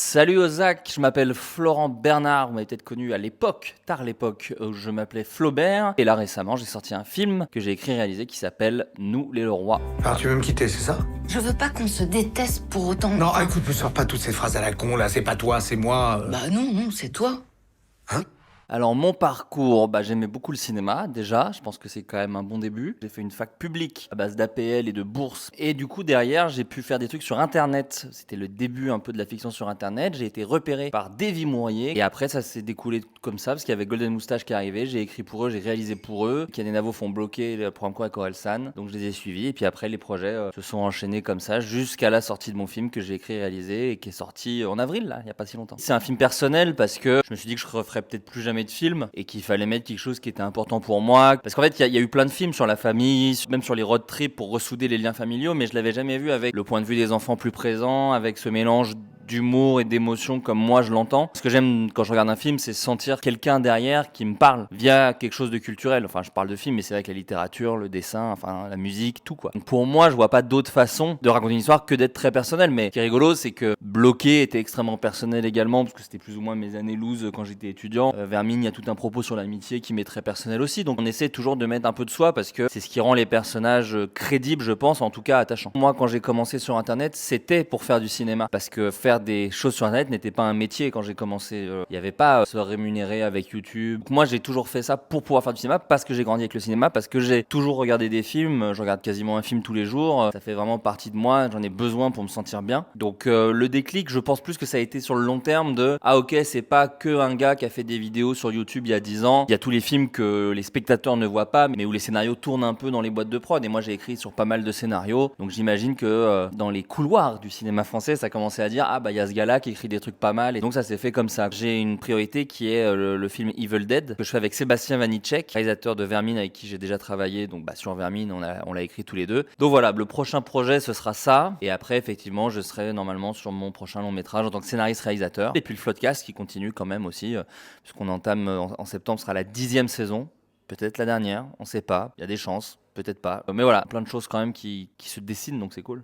Salut Ozac, je m'appelle Florent Bernard, vous m'avez peut-être connu à l'époque, tard l'époque, où je m'appelais Flaubert. Et là récemment, j'ai sorti un film que j'ai écrit et réalisé qui s'appelle Nous les Leroy. Alors tu veux me quitter, c'est ça? Je veux pas qu'on se déteste pour autant. Non, Enfin, écoute, me sors pas toutes ces phrases à la con, là, c'est pas toi, c'est moi. Bah non, c'est toi. Hein? Alors mon parcours, j'aimais beaucoup le cinéma déjà, je pense que c'est quand même un bon début. J'ai fait une fac publique à base d'APL et de bourses. Et du coup derrière j'ai pu faire des trucs sur internet. C'était le début un peu de la fiction sur internet. J'ai été repéré par Davy Mourier. Et après ça s'est découlé comme ça parce qu'il y avait Golden Moustache qui arrivait. J'ai écrit pour eux, j'ai réalisé pour eux. Kian Navo font bloquer le programme quoi avec Orelsan. Donc je les ai suivis. Et puis après les projets se sont enchaînés comme ça jusqu'à la sortie de mon film que j'ai écrit et réalisé et qui est sorti en avril là, il y a pas si longtemps. C'est un film personnel parce que je me suis dit que je referais peut-être plus jamais de film et qu'il fallait mettre quelque chose qui était important pour moi. Parce qu'en fait, il y a eu plein de films sur la famille, même sur les road trips pour ressouder les liens familiaux, mais je l'avais jamais vu avec le point de vue des enfants plus présent, avec ce mélange d'humour et d'émotion comme moi je l'entends. Ce que j'aime quand je regarde un film, c'est sentir quelqu'un derrière qui me parle via quelque chose de culturel. Enfin, je parle de film, mais c'est vrai que la littérature, le dessin, enfin la musique, tout quoi. Donc pour moi, je vois pas d'autre façon de raconter une histoire que d'être très personnel. Mais ce qui est rigolo, c'est que Bloqué était extrêmement personnel également, parce que c'était plus ou moins mes années loose quand j'étais étudiant. Vermine, il y a tout un propos sur l'amitié qui m'est très personnel aussi. Donc on essaie toujours de mettre un peu de soi parce que c'est ce qui rend les personnages crédibles, je pense, en tout cas attachants. Moi, quand j'ai commencé sur Internet, c'était pour faire du cinéma, parce que faire des choses sur Internet n'était pas un métier quand j'ai commencé. Il n'y avait pas se rémunérer avec YouTube. Donc moi, j'ai toujours fait ça pour pouvoir faire du cinéma, parce que j'ai grandi avec le cinéma, parce que j'ai toujours regardé des films. Je regarde quasiment un film tous les jours. Ça fait vraiment partie de moi. J'en ai besoin pour me sentir bien. Donc le déclic, je pense plus que ça a été sur le long terme de ah ok, c'est pas que un gars qui a fait des vidéos sur YouTube il y a 10 ans. Il y a tous les films que les spectateurs ne voient pas, mais où les scénarios tournent un peu dans les boîtes de prod. Et moi, j'ai écrit sur pas mal de scénarios. Donc j'imagine que dans les couloirs du cinéma français, ça commençait à dire ah il y a ce gars-là qui écrit des trucs pas mal. Et donc ça s'est fait comme ça. J'ai une priorité qui est le film Evil Dead que je fais avec Sébastien Vanitschek, réalisateur de Vermine avec qui j'ai déjà travaillé. Donc sur Vermine, on l'a écrit tous les deux. Donc voilà, le prochain projet ce sera ça. Et après effectivement, je serai normalement sur mon prochain long métrage en tant que scénariste réalisateur. Et puis le Floodcast qui continue quand même aussi, puisqu'on entame en septembre, sera la 10e saison. Peut-être la dernière, on sait pas. Il y a des chances, peut-être pas. Mais voilà, plein de choses quand même qui se dessinent, donc c'est cool.